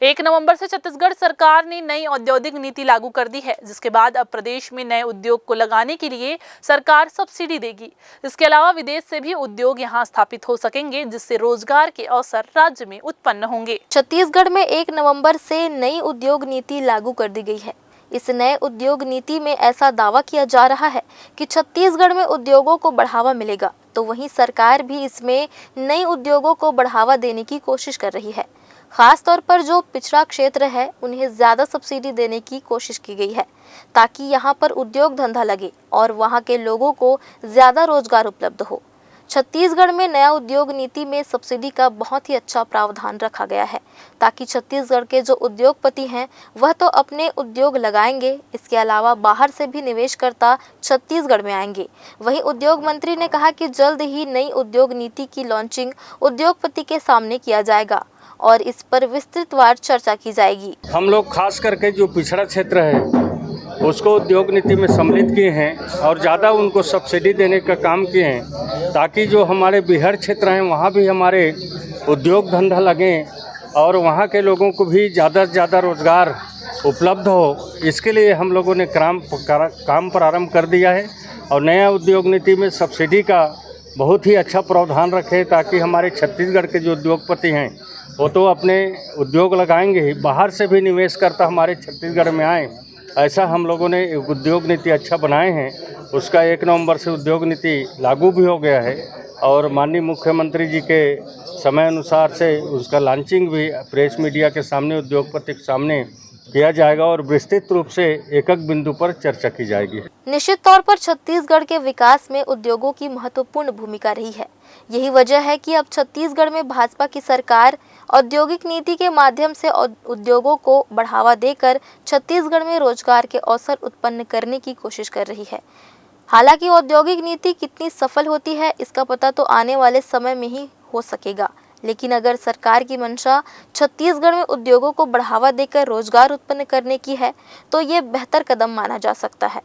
1 नवंबर से छत्तीसगढ़ सरकार ने नई औद्योगिक नीति लागू कर दी है, जिसके बाद अब प्रदेश में नए उद्योग को लगाने के लिए सरकार सब्सिडी देगी। इसके अलावा विदेश से भी उद्योग यहां स्थापित हो सकेंगे, जिससे रोजगार के अवसर राज्य में उत्पन्न होंगे। छत्तीसगढ़ में 1 नवंबर से नई उद्योग नीति लागू कर दी गई है। इस नए उद्योग नीति में ऐसा दावा किया जा रहा है कि छत्तीसगढ़ में उद्योगों को बढ़ावा मिलेगा, तो वहीं सरकार भी इसमें नई उद्योगों को बढ़ावा देने की कोशिश कर रही है। खास तौर पर जो पिछड़ा क्षेत्र है उन्हें ज़्यादा सब्सिडी देने की कोशिश की गई है, ताकि यहाँ पर उद्योग धंधा लगे और वहाँ के लोगों को ज़्यादा रोजगार उपलब्ध हो। छत्तीसगढ़ में नया उद्योग नीति में सब्सिडी का बहुत ही अच्छा प्रावधान रखा गया है, ताकि छत्तीसगढ़ के जो उद्योगपति हैं वह तो अपने उद्योग लगाएंगे, इसके अलावा बाहर से भी निवेशकर्ता छत्तीसगढ़ में आएंगे। वहीं उद्योग मंत्री ने कहा कि जल्द ही नई उद्योग नीति की लॉन्चिंग उद्योगपति के सामने किया जाएगा और इस पर विस्तृतवार चर्चा की जाएगी। हम लोग खास करके जो पिछड़ा क्षेत्र है उसको उद्योग नीति में सम्मिलित किए हैं और ज़्यादा उनको सब्सिडी देने का काम किए हैं, ताकि जो हमारे बिहार क्षेत्र हैं वहाँ भी हमारे उद्योग धंधा लगें और वहाँ के लोगों को भी ज़्यादा से ज़्यादा रोज़गार उपलब्ध हो। इसके लिए हम लोगों ने काम प्रारंभ कर दिया है और नया उद्योग नीति में सब्सिडी का बहुत ही अच्छा प्रावधान रखे, ताकि हमारे छत्तीसगढ़ के जो उद्योगपति हैं वो तो अपने उद्योग लगाएंगे ही, बाहर से भी निवेशकर्ता हमारे छत्तीसगढ़ में आएँ। ऐसा हम लोगों ने उद्योग नीति अच्छा बनाए हैं। उसका 1 नवंबर से उद्योग नीति लागू भी हो गया है और माननीय मुख्यमंत्री जी के समय अनुसार से उसका लॉन्चिंग भी प्रेस मीडिया के सामने, उद्योगपति के सामने किया जाएगा और विस्तृत रूप से एक बिंदु पर चर्चा की जाएगी। निश्चित तौर पर छत्तीसगढ़ के विकास में उद्योगों की महत्वपूर्ण भूमिका रही है। यही वजह है कि अब छत्तीसगढ़ में भाजपा की सरकार औद्योगिक नीति के माध्यम से उद्योगों को बढ़ावा देकर छत्तीसगढ़ में रोजगार के अवसर उत्पन्न करने की कोशिश कर रही है। हालांकि औद्योगिक नीति कितनी सफल होती है इसका पता तो आने वाले समय में ही हो सकेगा, लेकिन अगर सरकार की मंशा छत्तीसगढ़ में उद्योगों को बढ़ावा देकर रोजगार उत्पन्न करने की है तो ये बेहतर कदम माना जा सकता है।